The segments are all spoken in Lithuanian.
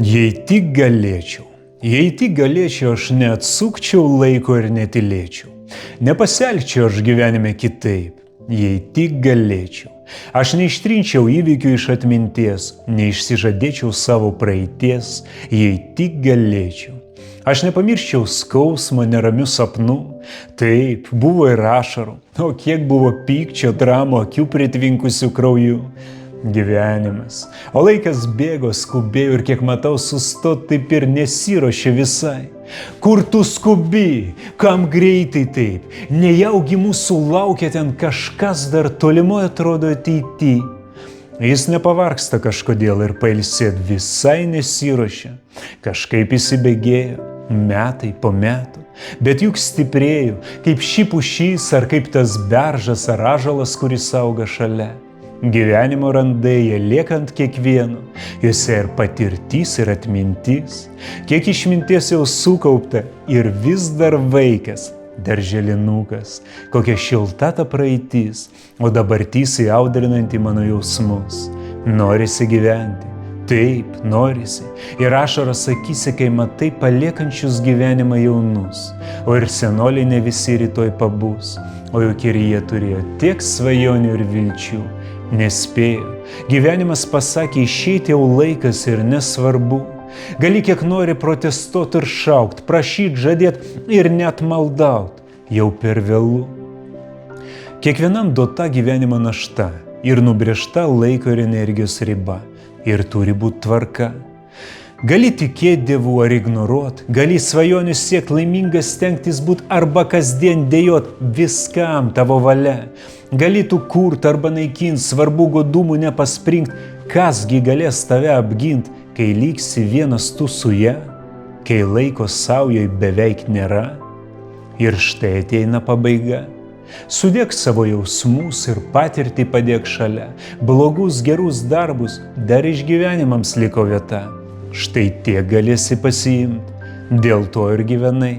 Jei tik galėčiau, aš neatsukčiau laiko ir netylėčiau. Nepasielgčiau aš gyvenime kitaip, jei tik galėčiau. Aš neištrinčiau įvykių iš atminties, neišsižadėčiau savo praeities, jei tik galėčiau. Aš nepamirščiau skausmo, neramių sapnų. Taip, buvo ir ašarų, o kiek buvo pykčio, dramų, akių pritvinkusių krauju. Gyvenimas. O laikas bėgo, skubėjo ir kiek matau, sustot taip ir nesiruošė visai. Kur tu skubi? Kam greitai taip? Nejaugi mūsų laukia ten kažkas dar tolimoje atrodo ateity. Jis nepavargsta kažkodėl ir pailsėt visai nesiruošia. Kažkaip įsibėgėjo, metai po metų. Bet juk stiprėjo, kaip ši pušys ar kaip tas beržas ar ąžuolas, kuris auga šalia. Gyvenimo randai jie lieka ant kiekvieno, juose ir patirtis, ir atmintis. Kiek išminties jau sukaupta ir vis dar vaikas, darželinukas, kokia šilta ta praeitis, o dabartis įaudrinanti mano jausmus. Norisi gyventi, taip, norisi. Ir ašaros akyse, kai matai paliekančius gyvenimą jaunus, o ir senoliai ne visi rytoj pabus, o juk ir jie turėjo tiek svajonių ir vilčių. Nespėjo. Gyvenimas pasakė, išeiti jau laikas ir nesvarbu. Gali kiek nori protestuot ir šaukt, prašyt, žadėt ir net maldaut. Jau per vėlu. Kiekvienam duota gyvenimo našta ir nubrėžta laiko ir energijos riba. Ir turi būti tvarka. Gali tikėti Dievu ar ignoruot, gali svajonių siekt laimingas stengtis būt arba kasdien dėjot, viskam tavo valia. Gali tu kurt arba naikint, svarbu godumų nepaspringt, kasgi galės tave apgint, kai liksi vienas tu su ja, kai laiko saujoj beveik nėra. Ir štai ateina pabaiga. Sudėk savo jausmus ir patirtį padėk šalia, blogus gerus darbus, dar išgyvenimams liko vieta. Štai tiek galėsi pasiimti, dėl to ir gyvenai.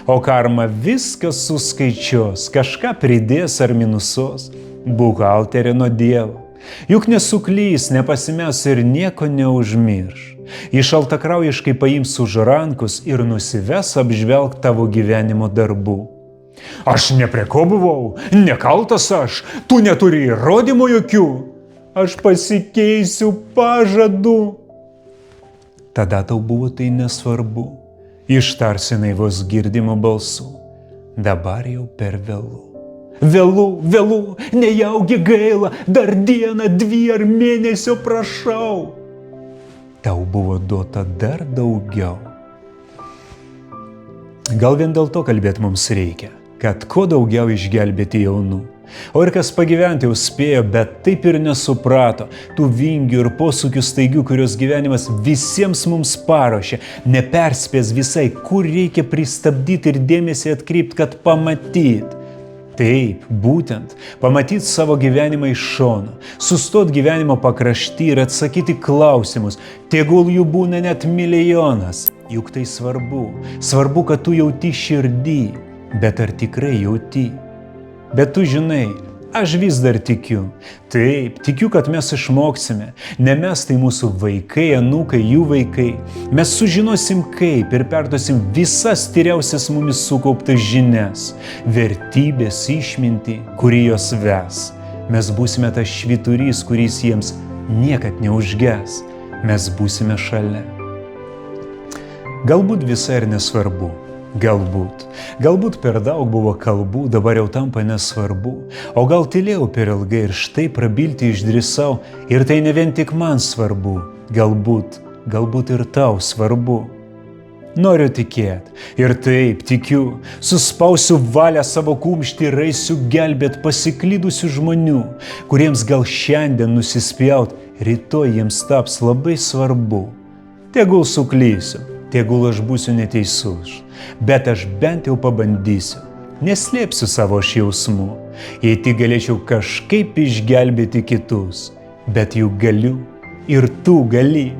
O karma viskas suskaičiuos, kažką pridės ar minusos, buhalterė nuo Dievo. Juk nesuklys, nepasimes ir nieko neužmirš. Jis šaltakraujiškai paims už rankus ir nusives apžvelgt tavo gyvenimo darbų. Aš ne prie ko buvau, nekaltas aš, tu neturi įrodymų jokių. Aš pasikeisiu, pažadu. Tada tau buvo tai nesvarbu, ištarsi naivos girdimo balsu, dabar jau per vėlu. Vėlu, nejaugi gaila, dar dieną, dvi ar mėnesio prašau. Tau buvo duota dar daugiau. Gal vien dėl to kalbėti mums reikia, kad kuo daugiau išgelbėti jaunų. O ir kas pagyventi jau spėjo, bet taip ir nesuprato tų vingių ir posūkių staigių, kurios gyvenimas visiems mums paruošė, neperspės visai, kur reikia pristabdyti ir dėmesį atkreipti, kad pamatyt. Taip, būtent, pamatyti savo gyvenimą iš šono, sustot gyvenimo pakrašty ir atsakyti klausimus, tegul jų būna net milijonas. Juk tai svarbu, kad tu jauti širdį, bet ar tikrai jauti? Bet tu žinai, aš vis dar tikiu. Taip, tikiu, kad mes išmoksime. Ne mes, tai mūsų vaikai, anūkai, jų vaikai. Mes sužinosim kaip ir perduosim visas tyriausias mumis sukauptas žinias, vertybės, išmintį, kuri jos ves. Mes būsime tas švyturys, kuris jiems niekad neužges. Mes būsime šalia. Galbūt visai ir nesvarbu. Galbūt per daug buvo kalbų, dabar jau tampa nesvarbu. O gal tylėjau per ilgai ir štai prabilti išdrįsau, ir tai ne vien tik man svarbu, galbūt ir tau svarbu. Noriu tikėti, ir taip tikiu, suspausiu valią savo kumštį ir eisiu gelbėt pasiklydusių žmonių, kuriems gal šiandien nusispjaut, rytoj jiems taps labai svarbu. Tegul suklysiu, tegul aš būsiu neteisus, bet aš bent jau pabandysiu, neslėpsiu savo jausmų, jei tik galėčiau kažkaip išgelbėti kitus, bet juk galiu ir tu gali.